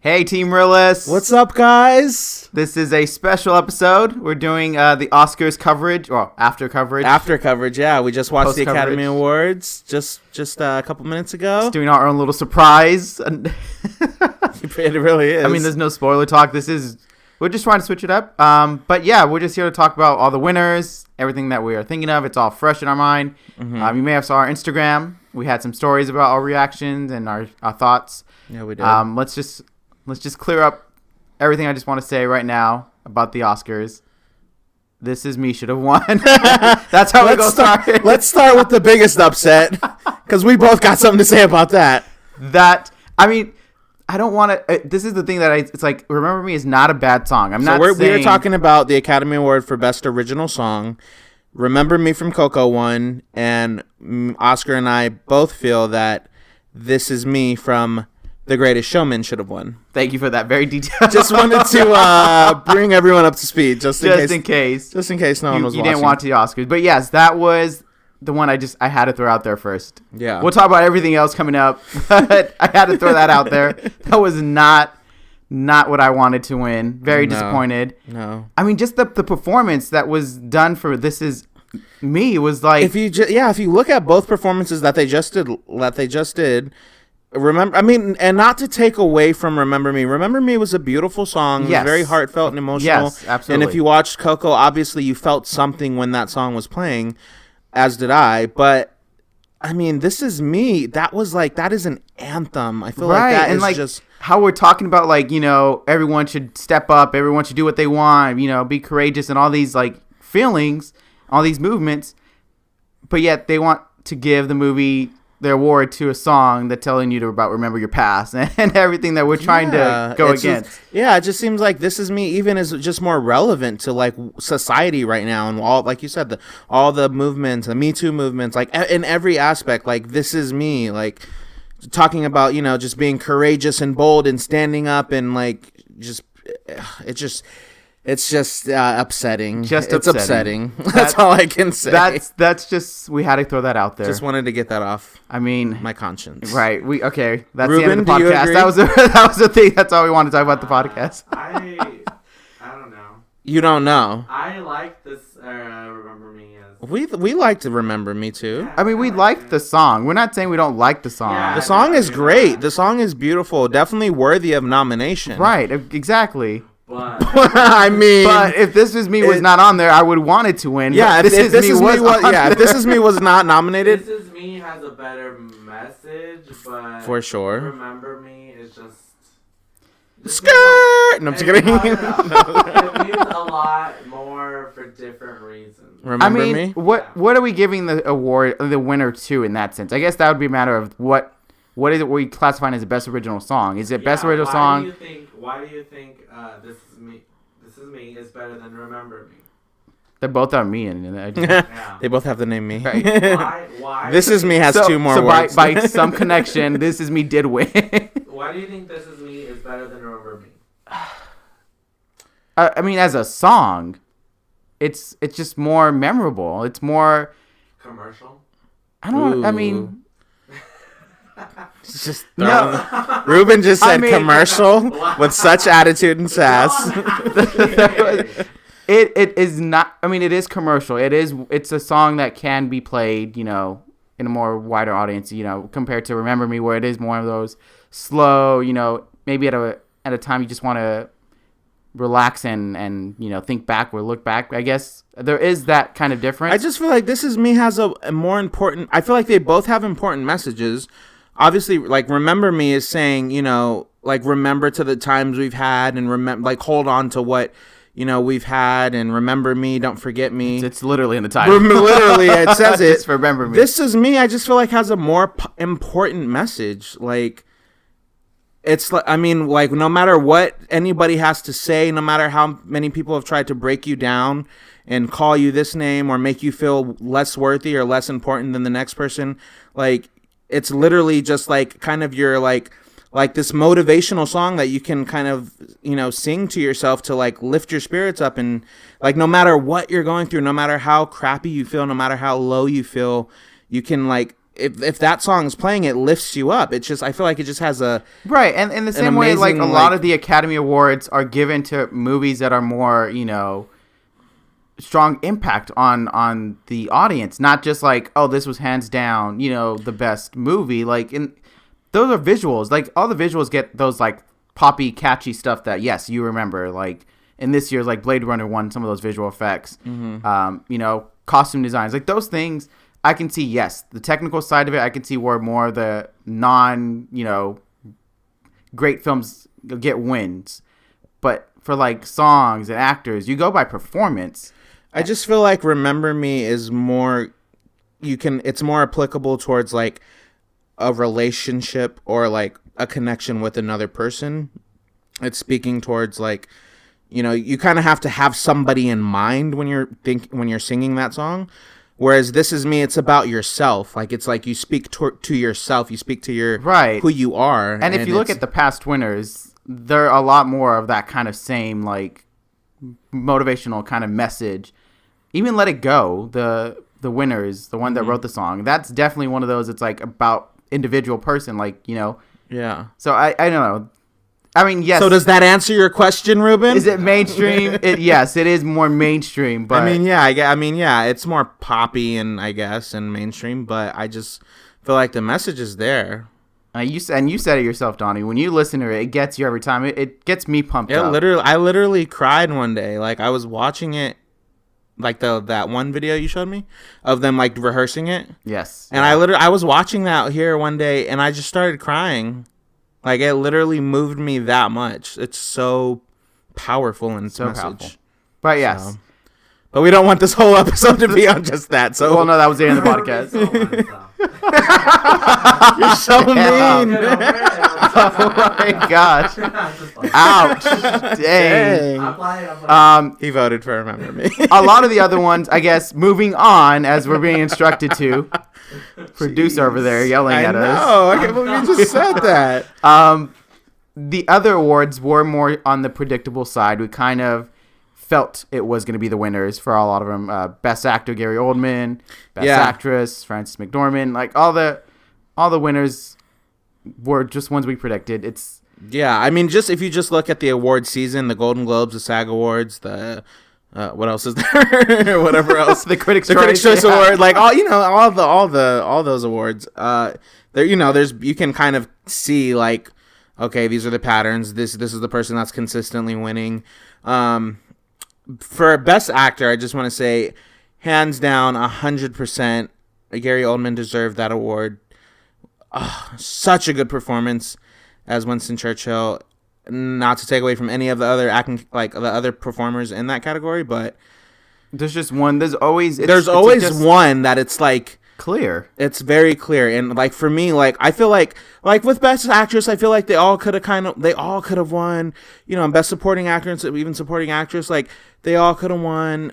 Hey, Team Reel-ists. What's up, guys? This is a special episode. We're doing the Oscars coverage, or after coverage. After coverage, yeah. We just watched the Post-coverage. Academy Awards just a couple minutes ago. Just doing our own little surprise. It really is. I mean, there's no spoiler talk. We're just trying to switch it up. But yeah, we're just here to talk about all the winners, everything that we are thinking of. It's all fresh in our mind. Mm-hmm. You may have saw our Instagram. We had some stories about our reactions and our thoughts. Yeah, we did. Let's just clear up everything I just want to say right now about the Oscars. This Is Me should have won. That's how we go start. Let's start with the biggest upset, because we both got something to say about that. I don't want to. This is the thing that it's like. Remember Me is not a bad song. We're talking about the Academy Award for Best Original Song. Remember Me from Coco won, and Oscar and I both feel that This Is Me from The Greatest Showman should have won. Thank you for that very detailed. Just wanted to bring everyone up to speed, just in case no one was watching. You didn't watch the Oscars, but yes, that was the one I had to throw out there first. Yeah, we'll talk about everything else coming up, but I had to throw that out there. That was not what I wanted to win. Very disappointed. No, I mean, just the performance that was done for This Is Me was like, if you look at both performances that they just did. Remember, and not to take away from Remember Me. Remember Me was a beautiful song. It was very heartfelt and emotional. Yes, absolutely. And if you watched Coco, obviously you felt something when that song was playing, as did I. But I mean, This Is Me. That is an anthem. I feel like that is just how we're talking about, like, you know, everyone should step up, everyone should do what they want, you know, be courageous, and all these like feelings, all these movements, but yet they want to give the movie the award to a song that's telling you about remember your past and everything that we're trying to go against. It just seems like This Is Me even is just more relevant to like society right now, and all, like you said, all the movements, the Me Too movements, like in every aspect. Like This Is Me, like talking about, you know, just being courageous and bold and standing up, and like it's just upsetting. It's upsetting. That's all I can say. That's just, we had to throw that out there. Just wanted to get that off. I mean, my conscience. Right. That's Ruben, the end of the podcast. That was the thing. That's all we wanted to talk about the podcast. I don't know. You don't know. I like this. Remember Me as we like to Remember Me too. I mean, we liked the song. We're not saying we don't like the song. Yeah, the song is great. The song is beautiful. Definitely worthy of nomination. Right. Exactly. But but if This Is Me was not on there, I would want it to win. Yeah, if This Is Me was not nominated, This Is Me has a better message, but for sure. Remember Me is just skirt. No, I'm just kidding. It means a lot more for different reasons. Remember Me. What are we giving the award, the winner to in that sense? I guess that would be a matter of what is it we classifying as the best original song? Is it best original song? Why do you think This Is Me is better than Remember Me? They both are me, and They both have the name Me. Right. Why? This Is Me has two more words. by some connection, This Is Me did win. Why do you think This Is Me is better than Remember Me? I mean, as a song, it's just more memorable. It's more commercial. I don't. Ooh. I mean. It's just Ruben just said commercial with such attitude and sass. It is not. I mean, it is commercial. It's a song that can be played, you know, in a more wider audience, you know, compared to Remember Me, where it is more of those slow, you know, maybe at a time you just want to relax and you know, think back or look back. I guess there is that kind of difference. I just feel like This Is Me has a more important. I feel like they both have important messages. Obviously, like Remember Me is saying, you know, like remember to the times we've had, and remember, like hold on to what, you know, we've had, and Remember Me, don't forget me. It's literally in the title. Literally, it says it. Just Remember Me. This Is Me, I just feel like has a more important message. Like, it's like, I mean, like no matter what anybody has to say, no matter how many people have tried to break you down and call you this name or make you feel less worthy or less important than the next person, like, it's literally just like kind of your like this motivational song that you can kind of, you know, sing to yourself to like lift your spirits up, and like no matter what you're going through, no matter how crappy you feel, no matter how low you feel, you can like if that song is playing, it lifts you up. It's just, I feel like it just has a right, and in the same way, like a amazing, lot of the Academy Awards are given to movies that are more, strong impact on the audience, not just like, oh, this was hands down, the best movie. Like, those are visuals. Like, all the visuals get those like poppy, catchy stuff that yes, you remember. Like in this year's, like Blade Runner won some of those visual effects. Costume designs, like those things. I can see, yes, the technical side of it. I can see where more of the great films get wins, but for like songs and actors, you go by performance. I just feel like Remember Me is more, it's more applicable towards like a relationship or like a connection with another person. It's speaking towards like, you kind of have to have somebody in mind when you're singing that song. Whereas This Is Me, it's about yourself. Like, it's like you speak to yourself. You speak to your who you are. And if you look at the past winners, there are a lot more of that kind of same, like, motivational kind of message. Even Let It Go, the winners, the one that wrote the song, that's definitely one of those. It's, like, about individual person, like, Yeah. So, I don't know. I mean, yes. So does that answer your question, Ruben? Is it mainstream? Yes, it is more mainstream. But yeah, it's more poppy and mainstream. But I just feel like the message is there. You said it yourself, Donnie. When you listen to it, it gets you every time. It gets me pumped up. I literally cried one day. Like I was watching it, like that one video you showed me of them like rehearsing it. Yes. And I was watching that here one day, and I just started crying. Like, it literally moved me that much. It's so powerful in its so message. Powerful. But yes. So. But we don't want this whole episode to be on just that. So well, no, that was the end of the podcast. You're so mean. Oh, my gosh. Ouch. Dang. He voted for Remember Me. A lot of the other ones, I guess, moving on, as we're being instructed to. Producer over there yelling at us. I can't believe you just said that. The other awards were more on the predictable side. We kind of felt it was going to be the winners for a lot of them. Best Actor, Gary Oldman. Best Actress, Frances McDormand. Like, all the winners were just ones we predicted. I mean, just if you just look at the award season, the Golden Globes, the SAG Awards, the what else is there? Whatever else. the Critics' Choice Award, like all those awards. There's you can kind of see like, okay, these are the patterns. This is the person that's consistently winning. For Best Actor, I just want to say, hands down, 100%, Gary Oldman deserved that award. Such a good performance as Winston Churchill. Not to take away from any of the other the other performers in that category, but there's just one. There's always one that it's like clear. It's very clear, and like for me, like I feel like with Best Actress, I feel like they all could have won. And Best Supporting Actor and even Supporting Actress, like they all could have won.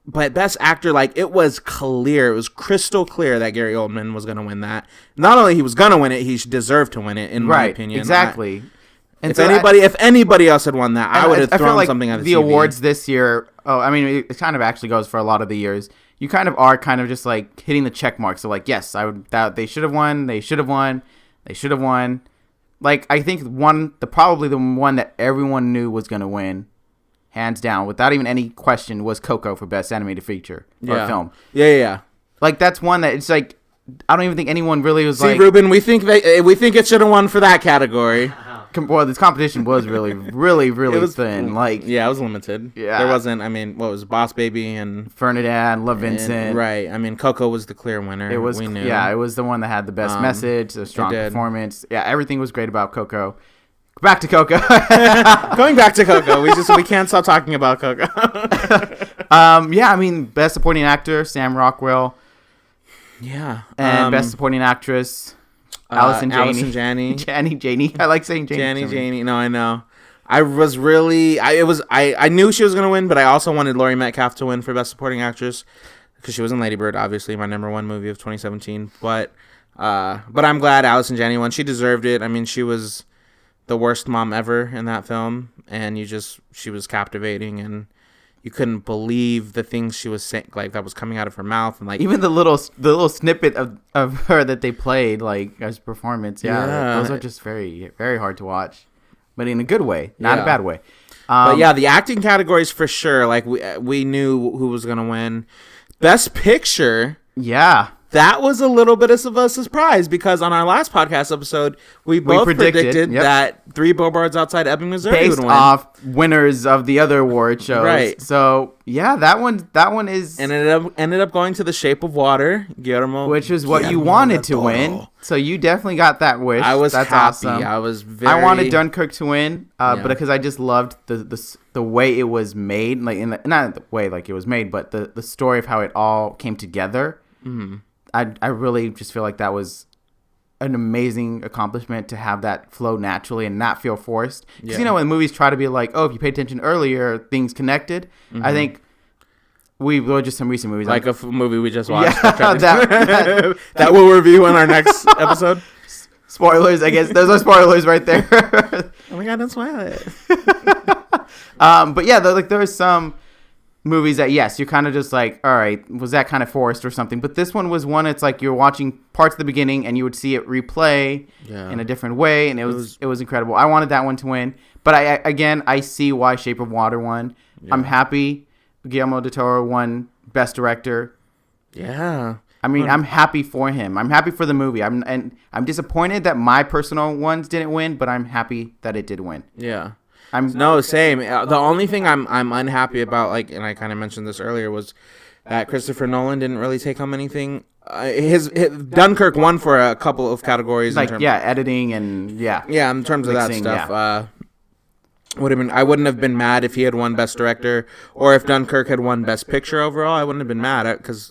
But Best Actor, like it was clear, it was crystal clear that Gary Oldman was going to win that. Not only he was going to win it, he deserved to win it, in my opinion. Exactly. If anybody else had won that, I would have thrown like something at the TV. Awards this year. Oh, I mean, it kind of actually goes for a lot of the years. You kind of are just like hitting the check mark. So like, yes, they should have won. They should have won. They should have won. Like I think probably the one that everyone knew was gonna win, hands down, without even any question, was Coco for Best Animated Feature or Film. Yeah. Like that's one that it's like I don't even think anyone really was like. See, Ruben, we think it should have won for that category. Well, this competition was really, really, really thin. Like, it was limited. Yeah, there wasn't. I mean, what was Boss Baby and Ferdinand, Love Vincent? Right. I mean, Coco was the clear winner. It was. We knew. Yeah, it was the one that had the best message, the strong performance. Yeah, everything was great about Coco. Back to Coco. Going back to Coco. We can't stop talking about Coco. I mean, Best Supporting Actor, Sam Rockwell. Yeah. And Best Supporting Actress, Allison Janney. Janney. I like saying Janney. Janney. No, I know. I knew she was going to win, but I also wanted Laurie Metcalf to win for Best Supporting Actress because she was in Lady Bird, obviously my #1 movie of 2017. But I'm glad Allison Janney won. She deserved it. I mean, she was the worst mom ever in that film, and she was captivating, and you couldn't believe the things she was saying, like that was coming out of her mouth, and like even the little snippet of her that they played like as performance. Yeah, those are just very, very hard to watch, but in a good way, not a bad way. But yeah, the acting categories for sure. Like we knew who was gonna win. Best Picture. Yeah. That was a little bit of a surprise because on our last podcast episode, we both predicted that Three Billboards Outside Ebbing, Missouri would win. Based off winners of the other award shows. Right. So, yeah, that one is... And ended up going to The Shape of Water, Guillermo. Which is what you wanted to win. So you definitely got that wish. That's happy. Awesome. I wanted Dunkirk to win, but because I just loved the way it was made. Like not the way like it was made, but the story of how it all came together. Mm-hmm. I really just feel like that was an amazing accomplishment to have that flow naturally and not feel forced. Because, when movies try to be like, oh, if you pay attention earlier, things connected. Mm-hmm. I think we were just some recent movies. Like a movie we just watched. Yeah, that we'll review in our next episode. Spoilers, I guess. Those are spoilers right there. Oh my God, don't spoil it. But yeah, there are some... movies that, yes, you're kind of just like, all right, was that kind of forced or something? But this one was one, it's like you're watching parts of the beginning and you would see it replay in a different way, and it was incredible. I wanted that one to win, but I see why Shape of Water won. Yeah. I'm happy Guillermo del Toro won Best Director. Yeah. I mean, I'm happy for him. I'm happy for the movie. I'm disappointed that my personal ones didn't win, but I'm happy that it did win. Yeah. Same. The only thing I'm unhappy about, like, and I kind of mentioned this earlier, was that Christopher Nolan didn't really take home anything. His Dunkirk won for a couple of categories, like editing and in terms of that stuff. Yeah. I wouldn't have been mad if he had won Best Director, or if Dunkirk had won Best Picture overall. I wouldn't have been mad at, because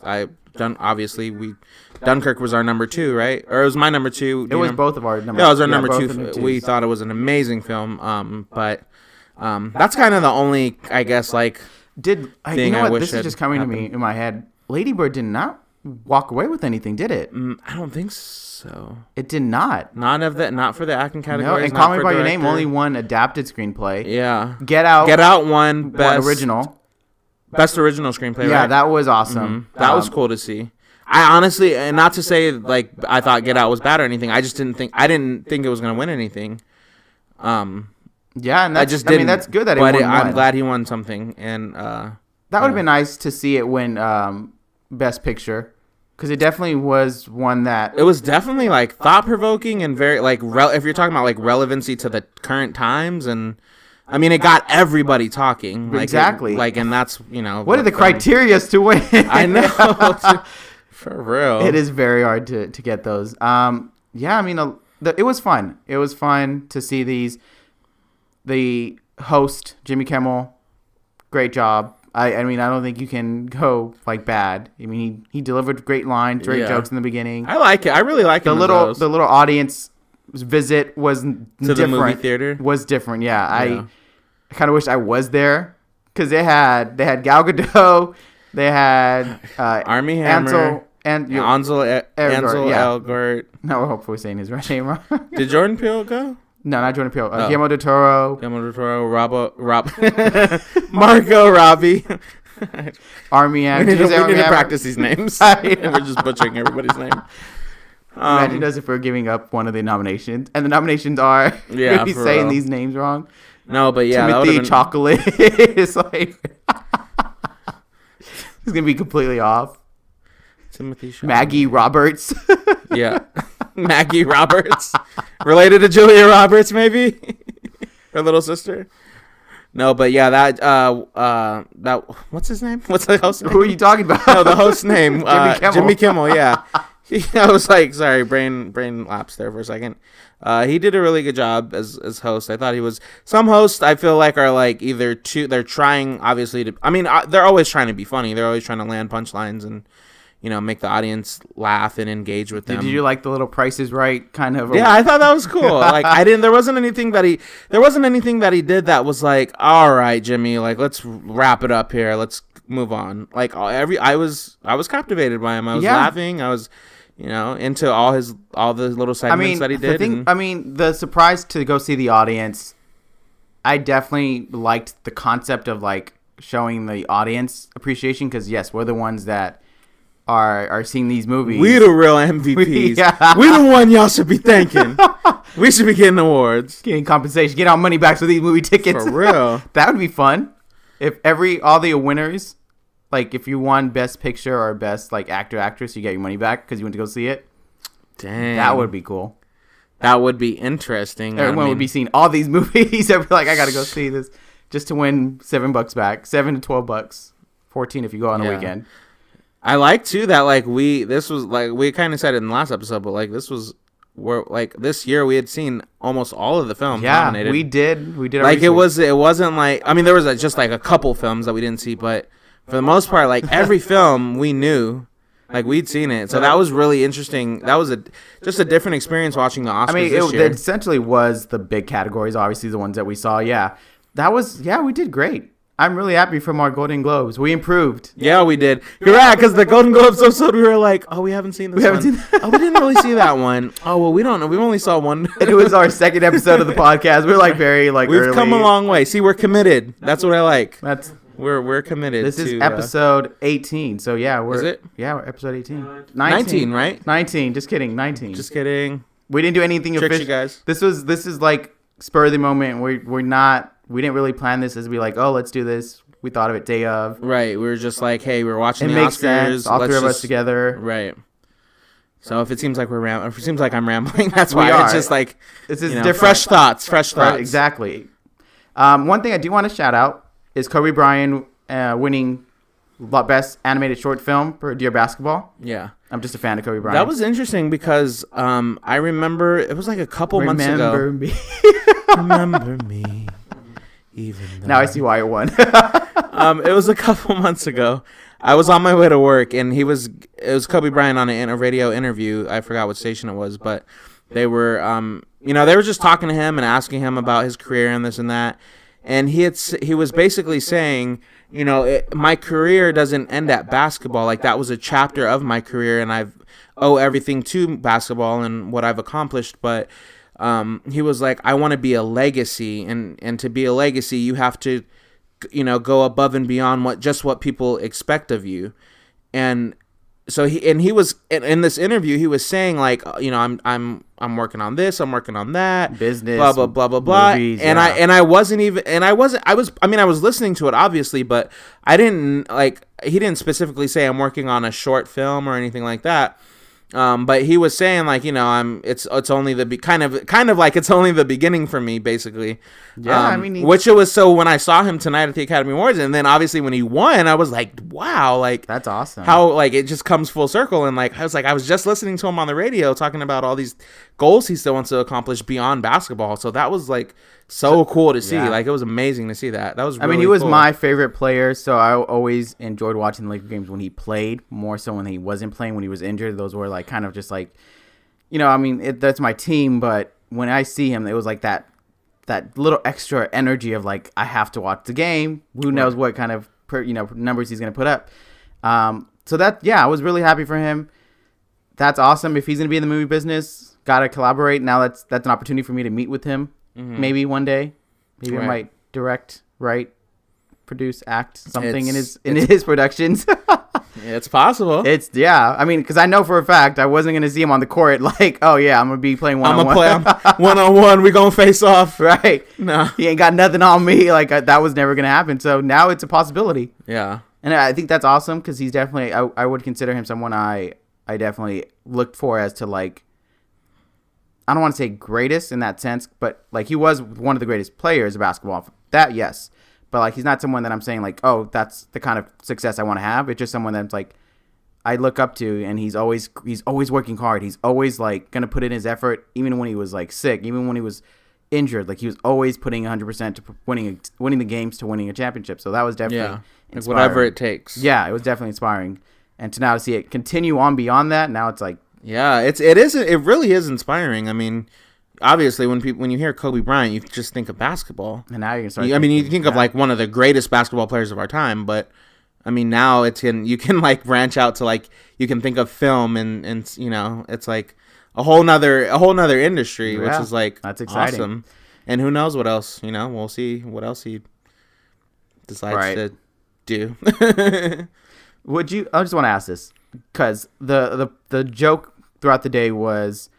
Dunkirk was our number 2, right? Or it was my number 2. It was both of our number 2. Yeah, it was our number 2. We thought it was an amazing film. But that's kind of the only, I guess, like, thing I wish this is just coming to me in my head. Lady Bird did not walk away with anything, did it? I don't think so. It did not. Not for the acting categories. No, and Call Me by Your Name only won adapted screenplay. Yeah. Get Out won Best Original. Best Original Screenplay, yeah, right? That was awesome. Mm-hmm. That was cool to see. I honestly, and not to say like I thought Get Out was bad or anything. I didn't think it was gonna win anything. Yeah, and that's that's good that it won. I'm glad he won something, and that would have been nice to see it win Best Picture, because it definitely was one that it was definitely like thought provoking and very like if you're talking about like relevancy to the current times, and I mean it got everybody talking exactly. And that's what are the criteria to win? I know. For real. It is very hard to get those. Yeah, I mean, it was fun. It was fun to see these. The host, Jimmy Kimmel, great job. I mean, I don't think you can go like bad. I mean, he delivered great lines, great jokes in the beginning. I like it. I really like the little audience visit was different. The movie theater was different. Yeah. I kind of wish I was there, because they had Gal Gadot, they had Armie Hammer. Ansel Elgort. No, we're hopefully saying his right name wrong. Did Jordan Peele go? No, not Jordan Peele. Guillermo del Toro. Margot Robbie. Armie Hammer. We need to practice these names. We're just butchering everybody's name. Imagine us if we're giving up one of the nominations, and the nominations are saying real. These names wrong. No, but yeah, Timothy Chocolate is like he's gonna be completely off. Timothy Chocolate. Maggie Roberts. Yeah, Maggie Roberts, related to Julia Roberts, maybe her little sister. No, but yeah, that what's his name? What's the host name? Who are you talking about? No, the host name, Jimmy Kimmel. Yeah, I was like, sorry, brain lapse there for a second. He did a really good job as host. I thought he was. Some hosts I feel like are like either they're trying obviously to. I mean, they're always trying to be funny. They're always trying to land punchlines and make the audience laugh and engage with them. Did you like the little Price is Right kind of? Yeah, I thought that was cool. Like there wasn't anything that he did that was like, all right, Jimmy, like let's wrap it up here. Let's move on. Like I was captivated by him. I was laughing. I was into all the little segments that he did. The surprise to go see the audience, I definitely liked the concept of like showing the audience appreciation because yes, we're the ones that are seeing these movies. We the real MVPs. We the one y'all should be thanking. We should be getting awards, getting compensation, get our money back for these movie tickets. For real, that would be fun. If all the winners, like if you won Best Picture or Best like Actor Actress, you get your money back because you went to go see it. Dang, that would be cool. That would be interesting. Everyone would be seeing all these movies. They'd be like, I gotta go see this just to win $7 back, $7 to $12, $14 if you go on a weekend. I like too that like this was like we kind of said it in the last episode, but like this year we had seen almost all of the films nominated. we did like it wasn't like, I mean, there was just like a couple films that we didn't see, but for the most part, like every film we knew, like we'd seen it. So that was really interesting. That was just a different experience watching the Oscars. I mean, it essentially was the big categories, obviously the ones that we saw. We did great. I'm really happy from our Golden Globes. We improved. Yeah, we did. You're right, because the Golden Globes episode, we were like, oh, we haven't seen this one. We didn't really see that one. Oh, well, we don't know. We only saw one. And it was our second episode of the podcast. We're like very like We've early. come a long way. See, we're committed. That's what I like. We're committed. This is episode 18. So yeah, is it? Yeah, we're episode 18. 19, right? 19. Just kidding. 19. Just kidding. We didn't do anything official. You guys. This is like spur of the moment. We didn't really plan this as be like, oh, let's do this. We thought of it day of. Right. We were just like, hey, we're watching the Oscars. It makes sense. All three of us together. Right. So if it seems like if it seems like I'm rambling, that's why. It's just like, this is different. Fresh thoughts. Exactly. One thing I do want to shout out is Kobe Bryant winning Best Animated Short Film for Dear Basketball. Yeah. I'm just a fan of Kobe Bryant. That was interesting because I remember it was like a couple months ago. Remember me. Even now I see why it won. It was a couple months ago. I was on my way to work, and it was Kobe Bryant on a radio interview. I forgot what station it was, but they were, they were just talking to him and asking him about his career and this and that. And he was basically saying, my career doesn't end at basketball. Like that was a chapter of my career, and I owe everything to basketball and what I've accomplished. But he was like, I want to be a legacy, and to be a legacy, you have to, go above and beyond what people expect of you. And so he was in this interview, he was saying like, I'm working on this, I'm working on that, business, blah blah blah blah blah. Movies, I was listening to it obviously, but I didn't he didn't specifically say I'm working on a short film or anything like that. But he was saying like, it's only the kind of like it's only the beginning for me, basically. Yeah, which it was. So when I saw him tonight at the Academy Awards, and then obviously when he won, I was like, wow, like that's awesome. How like it just comes full circle, and like I was just listening to him on the radio talking about all these goals he still wants to accomplish beyond basketball. So that was like so cool to see. Yeah. Like it was amazing to see that. That was really he was cool. my favorite player, so I always enjoyed watching the Laker games when he played, more so when he wasn't playing, when he was injured. Those were like kind of just like, that's my team, but when I see him, it was like that little extra energy of like, I have to watch the game. Who knows what kind of numbers he's going to put up. So that, I was really happy for him. That's awesome. If he's going to be in the movie business, got to collaborate. Now that's an opportunity for me to meet with him. Mm-hmm. Maybe one day, I might direct, write, produce, act something in his productions. Yeah, it's possible. Because I know for a fact I wasn't gonna see him on the court. Like, oh yeah, I'm gonna be playing one-on-one. I'm gonna play one-on-one. We gonna face off, right? No, he ain't got nothing on me. Like that was never gonna happen. So now it's a possibility. Yeah, and I think that's awesome because he's definitely. I would consider him someone I definitely looked for as to like. I don't want to say greatest in that sense, but like he was one of the greatest players of basketball. That, yes. But like he's not someone that I'm saying like, oh, that's the kind of success I want to have. It's just someone that's like I look up to, and he's always working hard. He's always like going to put in his effort, even when he was like sick, even when he was injured. Like he was always putting 100% to winning the games to winning a championship. So that was definitely inspiring. Whatever it takes. Yeah, it was definitely inspiring. And to now see it continue on beyond that, now it's like, yeah, it really is inspiring. I mean, obviously when you hear Kobe Bryant, you just think of basketball. And now you can start. You think of like one of the greatest basketball players of our time, but I mean now you can like branch out to like you can think of film and it's like a whole nother industry, which is like that's exciting. Awesome. And who knows what else? We'll see what else he decides do. Would you? I just want to ask this because the joke throughout the day was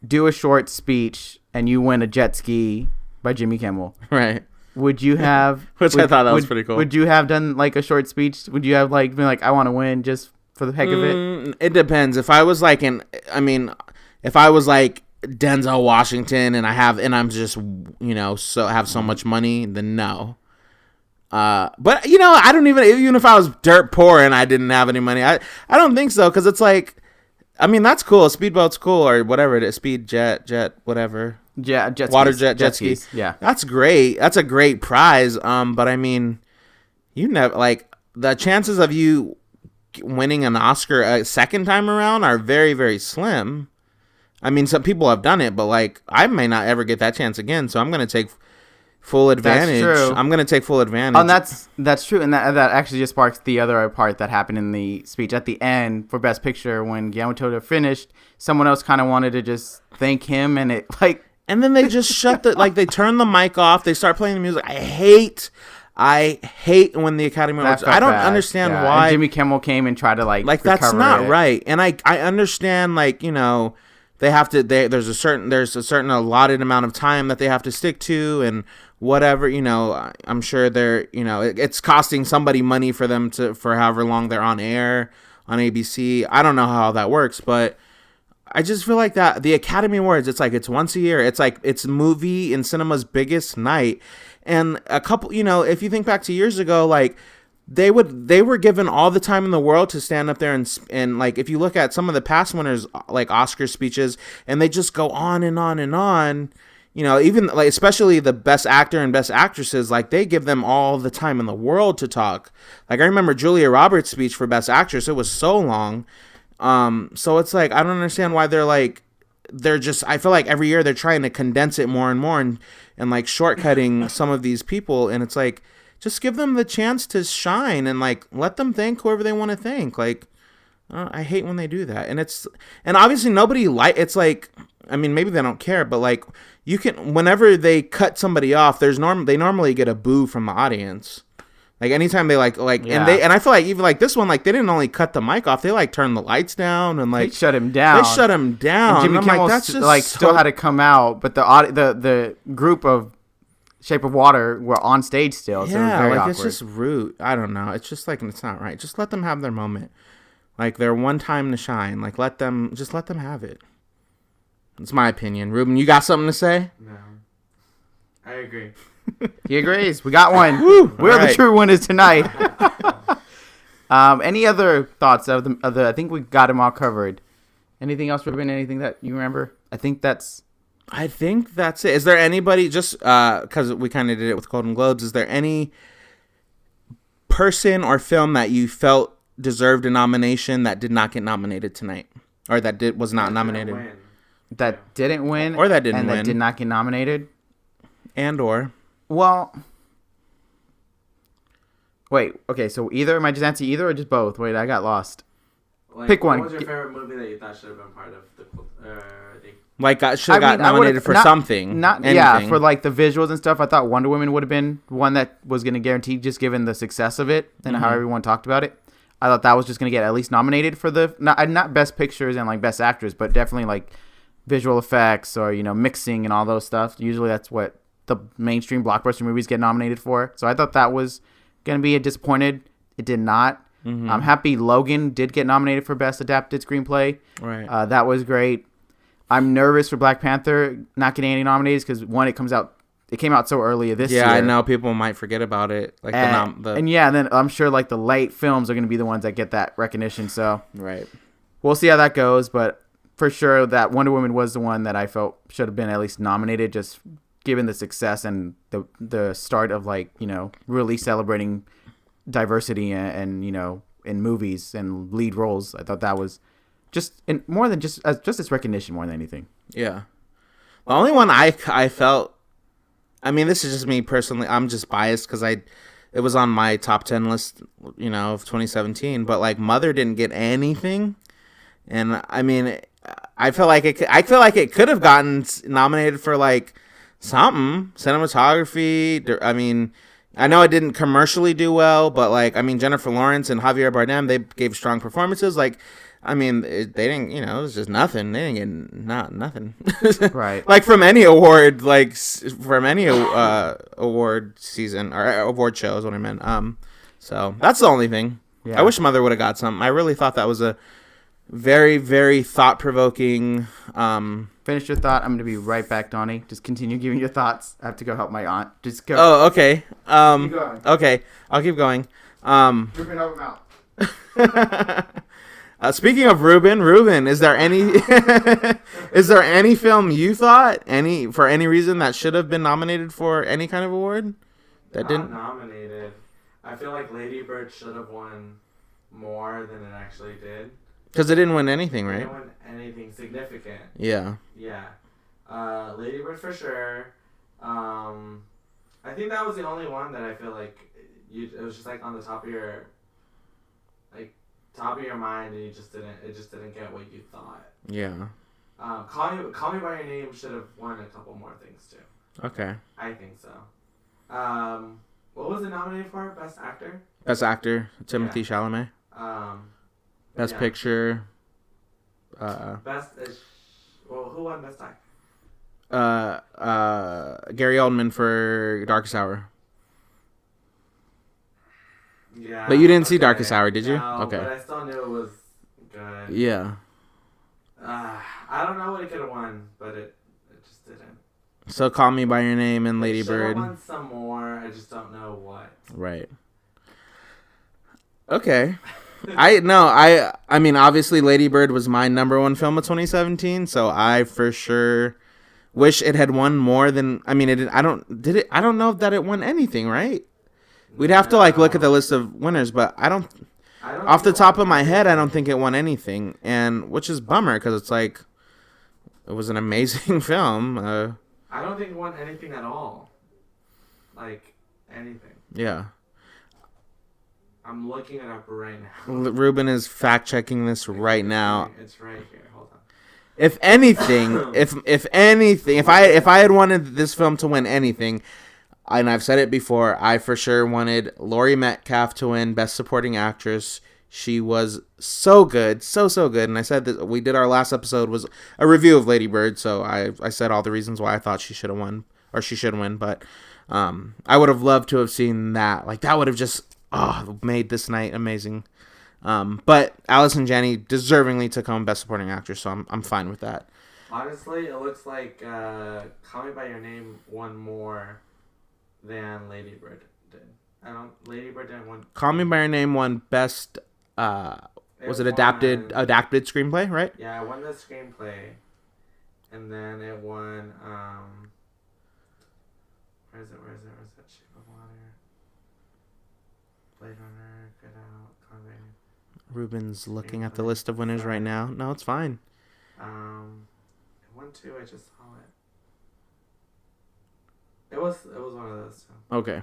do a short speech and you win a jet ski by Jimmy Kimmel. Right. Would you have? Which I thought that was pretty cool. Would you have done like a short speech? Would you have like been like, I want to win just for the heck of it? It depends. If I was like if I was like Denzel Washington and I'm just have so much money, then no. But I don't even if I was dirt poor and I didn't have any money, I don't think so, because it's like, I mean, that's cool. Speedboat's cool, or whatever it is. Speed jet, whatever. Yeah, jet water skis. jet skis. Yeah, that's great. That's a great prize. But I mean, you never like the chances of you winning an Oscar a second time around are very, very slim. I mean, some people have done it, but like I may not ever get that chance again. So I'm gonna take full advantage. That's true. I'm gonna take full advantage. And that's true, and that actually just sparks the other part that happened in the speech at the end for Best Picture when Guillermo del Toro finished. Someone else kind of wanted to just thank him, and it like. And then they just they turn the mic off. They start playing the music. I hate when the Academy Awards. I don't understand why. And Jimmy Kimmel came and tried to like that's not right. And I understand they have to. There's a certain allotted amount of time that they have to stick to and whatever. I'm sure they're it's costing somebody money for them for however long they're on air on ABC. I don't know how that works, but I just feel like that the Academy Awards, it's once a year. It's like it's movie and cinema's biggest night. And a couple, if you think back to years ago, like they were given all the time in the world to stand up there and like if you look at some of the past winners like Oscar speeches, and they just go on and on and on. Even like especially the best actor and best actresses, like they give them all the time in the world to talk. Like I remember Julia Roberts' speech for Best Actress. It was so long. So it's like I don't understand why they're just I feel like every year they're trying to condense it more and more and like shortcutting some of these people, and it's like just give them the chance to shine and like let them thank whoever they want to thank. Like I hate when they do that, and obviously nobody it's like I mean maybe they don't care, but like you can whenever they cut somebody off, they normally get a boo from the audience. Like anytime they yeah. and I feel like even like this one, like they didn't only cut the mic off, they like turned the lights down and like they shut him down. And Jimmy Kimmel that's just like still had to come out, but the group of Shape of Water were on stage still. So yeah, it was very like awkward. It's just rude. I don't know. It's just like it's not right. Just let them have their moment. Like their one time to shine. Like let them have it. It's my opinion. Ruben, you got something to say? No, I agree. He agrees. We got one. Woo! We're the true winners tonight. Any other thoughts of the? I think we got them all covered. Anything else, Ruben? Anything that you remember? I think that's it. Is there anybody, just because we kind of did it with Golden Globes, is there any person or film that you felt deserved a nomination that did not get nominated tonight, or that was not nominated? That didn't win, or that didn't win, that did not get nominated, and or. Well, wait. Okay, so either am I just answering either or just both? Wait, I got lost. Pick one. What was your favorite movie that you thought should have been part of the thing? Like should have got nominated for something. Not anything. Yeah, for like the visuals and stuff. I thought Wonder Woman would have been one that was going to guarantee, just given the success of it and how everyone talked about it. I thought that was just going to get at least nominated for the not best pictures and like best actress, but definitely like visual effects or mixing and all those stuff. Usually that's what the mainstream blockbuster movies get nominated for. So I thought that was going to be disappointed. It did not. I'm happy Logan did get nominated for Best Adapted Screenplay. Right. That was great. I'm nervous for Black Panther not getting any nominations because one, it came out so early this year. Yeah, I know people might forget about it. Like and then I'm sure like the late films are going to be the ones that get that recognition. So right. We'll see how that goes, but for sure that Wonder Woman was the one that I felt should have been at least nominated, just given the success and the start of really celebrating diversity and in movies and lead roles. I thought that was just more than just its recognition more than anything. Yeah. The only one I felt, I mean, this is just me personally, I'm just biased because it was on my top 10 list, of 2017, but like Mother didn't get anything. And I mean, I feel like it could have gotten nominated for like something, cinematography. I mean, I know it didn't commercially do well, but like, I mean, Jennifer Lawrence and Javier Bardem, they gave strong performances. Like, I mean, they didn't, you know, it was just nothing. They didn't get nothing. Right. Like from any award, like from any award season or award show is what I meant. So that's the only thing. Yeah. I wish Mother would have got something. I really thought that was a very, very thought-provoking. Finish your thought. I'm going to be right back, Donnie. Just continue giving your thoughts. I have to go help my aunt. Just go. Oh, okay. Keep going. Okay, I'll keep going. Ruben, help him out. Speaking of Ruben, is there any is there any film you thought for any reason that should have been nominated for any kind of award that Not didn't? nominated. I feel like Lady Bird should have won more than it actually did. Because it didn't win anything, It right? didn't win anything significant. Yeah. Yeah. Lady Bird for sure. I think that was the only one that I feel like it was just like on the top of your mind, and it just didn't get what you thought. Yeah. Call Me by Your Name should have won a couple more things too. Okay. I think so. What was it nominated for? Best Actor? Best Actor, Timothy Chalamet. Best yeah. Picture. Who won Best Actor? Gary Oldman for Darkest Hour. Yeah. But you didn't see Darkest Hour, did you? No, Okay. but I still knew it was good. Yeah. I don't know what it could have won, but it just didn't. So Call Me by Your Name and Lady It should have Bird. won some more. I just don't know what. Right. Okay. I mean, obviously Lady Bird was my number one film of 2017, so I for sure wish it had won more than, I mean, I don't know that it won anything, right? We'd have to like look at the list of winners, but off the top of my head, I don't think it won anything, and which is bummer because it's like it was an amazing film. I don't think it won anything at all. Like anything. Yeah. I'm looking it up right now. Ruben is fact checking this right now. It's right here. Hold on. If anything, if I had wanted this film to win anything, and I've said it before, I for sure wanted Laurie Metcalf to win Best Supporting Actress. She was so good, so good. And I said that we did our last episode was a review of Lady Bird, so I said all the reasons why I thought she should have won or she should win. But I would have loved to have seen that. Like that would have just made this night amazing. But Allison Janney deservingly took home Best Supporting Actress, so I'm fine with that. Honestly, it looks like Call Me by Your Name won more than Lady Bird did. Lady Bird didn't win. Call Me by Your Name won Best. Was it adapted screenplay, right? Yeah, it won the screenplay, and then it won. Where is it? Shape of Water. Blade Runner. Get Out. Call Me by Your Name. Ruben's looking at the list of winners right now. No, it's fine. It won 2. I just saw it. It was one of those. So. Okay.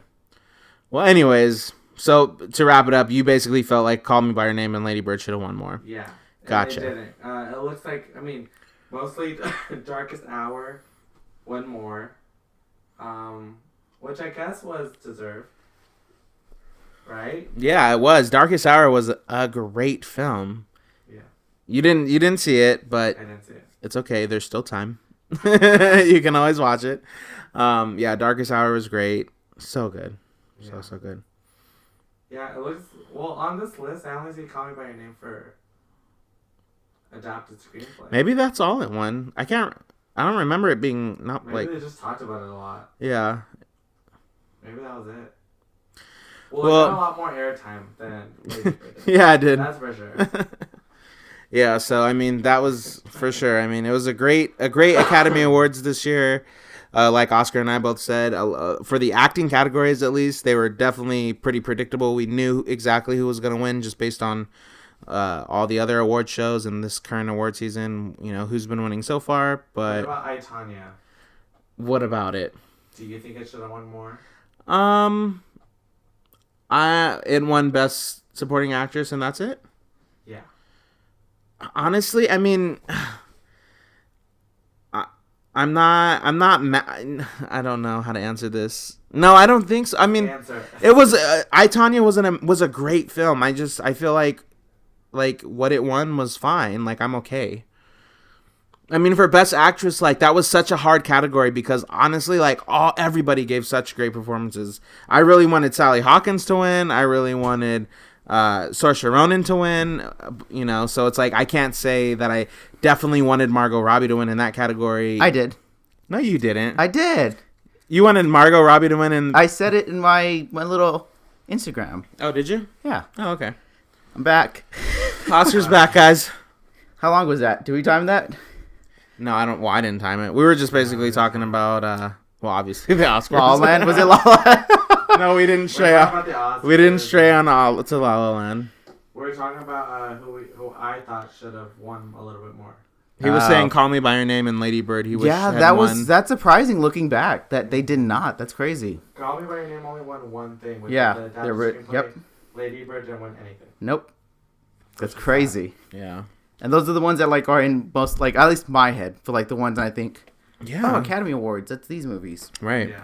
Well, anyways, so to wrap it up, you basically felt like Call Me by Your Name and Lady Bird should have won more. Yeah. Gotcha. It didn't. It looks like, I mean, mostly Darkest Hour won more, which I guess was deserved. Right? Yeah, it was. Darkest Hour was a great film. Yeah. You didn't see it, but I didn't see it. it's okay. There's still time. You can always watch it. Yeah, Darkest Hour was great. So good. Yeah. So good. Yeah, it looks, well, on this list, I only see Call Me by Your Name for adapted screenplay. Maybe that's all it won. I don't remember it being not Maybe like. they just talked about it a lot. Yeah. Maybe that was it. Well, it got a lot more airtime than Lady Bird did. Yeah, I did. That's for sure. Yeah, so I mean that was for sure. I mean it was a great Academy Awards this year. Like Oscar and I both said, for the acting categories at least, they were definitely pretty predictable. We knew exactly who was going to win just based on all the other award shows and this current award season. You know who's been winning so far. But What about I, Tonya? what about it? Do you think it should have won more? It won Best Supporting Actress, and that's it. Yeah. Honestly, I mean, I'm not. I don't know how to answer this. No, I don't think so. I mean, it was. I, Tonya was a great film. I feel like what it won was fine. Like, I'm okay. I mean, for Best Actress, like, that was such a hard category because honestly, like, everybody gave such great performances. I really wanted Sally Hawkins to win. I really wanted Saoirse Ronan to win. You know, so it's like I can't say that I definitely wanted Margot Robbie to win in that category. I did. No, you didn't. I did. You wanted Margot Robbie to win, and I said it in my little Instagram. oh, did you? Yeah. Oh, okay. I'm back. Oscar's back, guys. How long was that? Did we time that? No, I don't. Well, I didn't time it. We were just basically talking about, well, obviously the Oscars. La La Land? Was it La La Land? No, we didn't stray off. We didn't stray on all to La La Land. We're talking about who I thought should have won a little bit more. He was saying "Call Me by Your Name" and Lady Bird. He that's surprising looking back that they did not. That's crazy. Call Me by Your Name only won one thing. Which Yeah, was the yep. Lady Bird didn't win anything. Nope. That's crazy. Yeah. And those are the ones that like are in most, like, at least my head, for like the ones I think. Yeah. Oh, Academy Awards. That's these movies. Right. Yeah.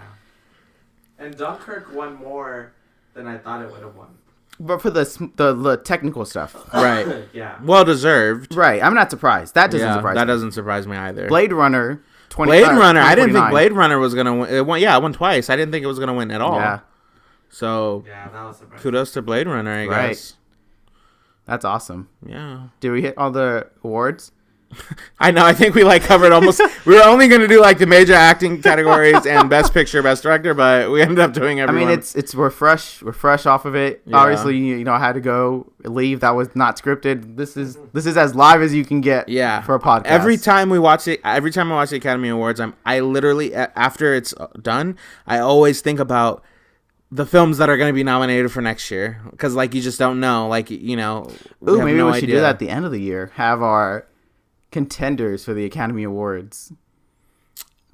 And Dunkirk won more than I thought it would have won. But for the technical stuff. Right. Yeah. Well deserved. Right. I'm not surprised. That doesn't surprise me. That doesn't surprise me either. Blade Runner. Blade Runner. I didn't think Blade Runner was gonna win. It won twice. I didn't think it was gonna win at all. Yeah. So. Yeah, that was surprising. Kudos to Blade Runner, I guess. That's awesome. Yeah. Did we hit all the awards? I know. I think we covered almost. We were only going to do the major acting categories and Best Picture, Best Director, but we ended up doing everyone. I mean, we're fresh. We're fresh off of it. Yeah. Obviously, I had to leave. That was not scripted. This is as live as you can get. Yeah. For a podcast. Every time I watch the Academy Awards, I literally, after it's done, I always think about the films that are going to be nominated for next year, because you just don't know. Ooh, maybe we should do that at the end of the year. Have our contenders for the Academy Awards.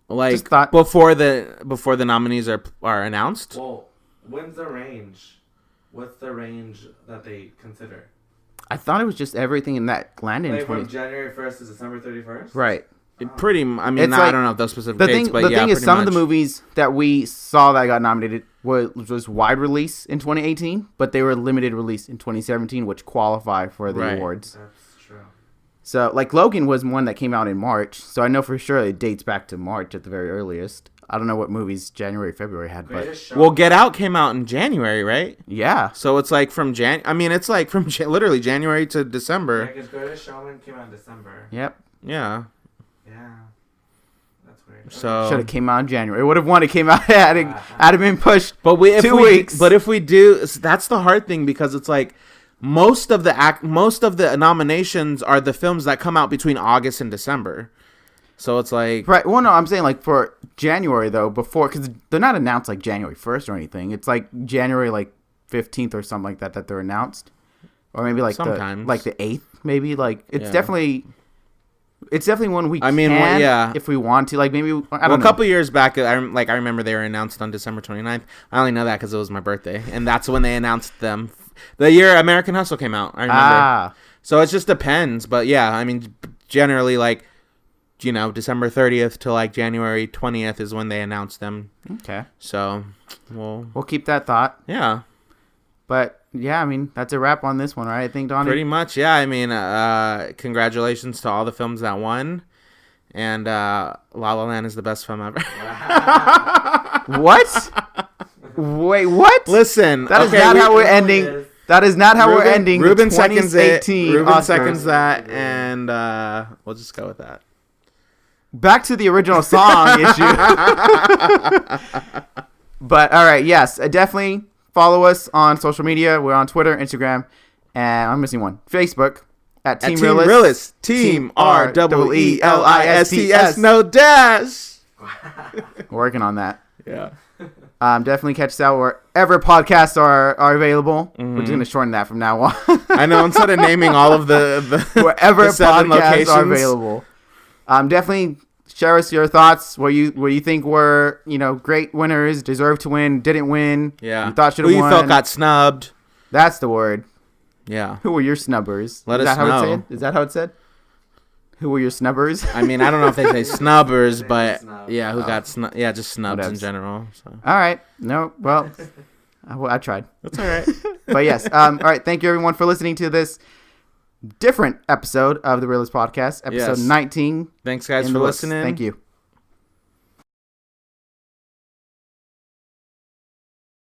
Before the nominees are announced. Well, when's the range? What's the range that they consider? I thought it was just everything in that landed in from January 1st to December 31st. Right. I don't know if those specific dates, but the yeah, thing is, some much. of the movies that we saw that got nominated was wide release in 2018, but they were limited release in 2017, which qualify for the awards. That's true. So, Logan was one that came out in March, so I know for sure it dates back to March at the very earliest. I don't know what movies January, February had, but Get Out came out in January, right? Yeah. So it's from literally January to December. Yeah, because Greatest Showman came out in December. Yep. Yeah. Yeah. That's weird. So should have came out in January. It would have won. It came out had it been pushed. But 2 weeks. But if we do, that's the hard thing, because it's most of the nominations are the films that come out between August and December. So it's right. Well, no, I'm saying for January though, because they're not announced January 1st or anything. It's January 15th or something like that they're announced, or maybe sometimes the 8th. Maybe it's definitely. It's definitely one we can, if we want to. Maybe, I don't know. A couple years back, I remember they were announced on December 29th. I only know that because it was my birthday, and that's when they announced them. The year American Hustle came out, I remember. So it just depends, but yeah, generally, December 30th to January 20th is when they announced them. Okay. So, we'll keep that thought. Yeah. But yeah, that's a wrap on this one, right? I think, Donnie? Pretty much, yeah. Congratulations to all the films that won. And La La Land is the best film ever. What? Wait, what? Listen. That is not how we're ending. That is not how we're ending. Ruben seconds it. Ruben Oscars. seconds that. And we'll just go with that. Back to the original song issue. But, all right, yes. Definitely follow us on social media. We're on Twitter, Instagram, and I'm missing one. Facebook at Team Reel-ists. Team REELISTS. No dash. Working on that. Yeah. Definitely catch us out wherever podcasts are available. Mm-hmm. We're just going to shorten that from now on. I know, instead of naming all of the wherever the 7 podcasts locations are available. Definitely share us your thoughts. What you think were great winners, deserved to win, didn't win. Yeah. You thought should have won. Who you felt got snubbed. That's the word. Yeah. Who were your snubbers? Let us know. Is that how it said? Who were your snubbers? I mean, I don't know if they say snubbers, They but snub. yeah, who got just snubs in Whatevs. general. So. All right. No, well, I tried. That's all right. But yes. All right. Thank you, everyone, for listening to this different episode of the Reel-ists Podcast, episode Yes. 19. Thanks, guys, in for the books. listening. Thank you.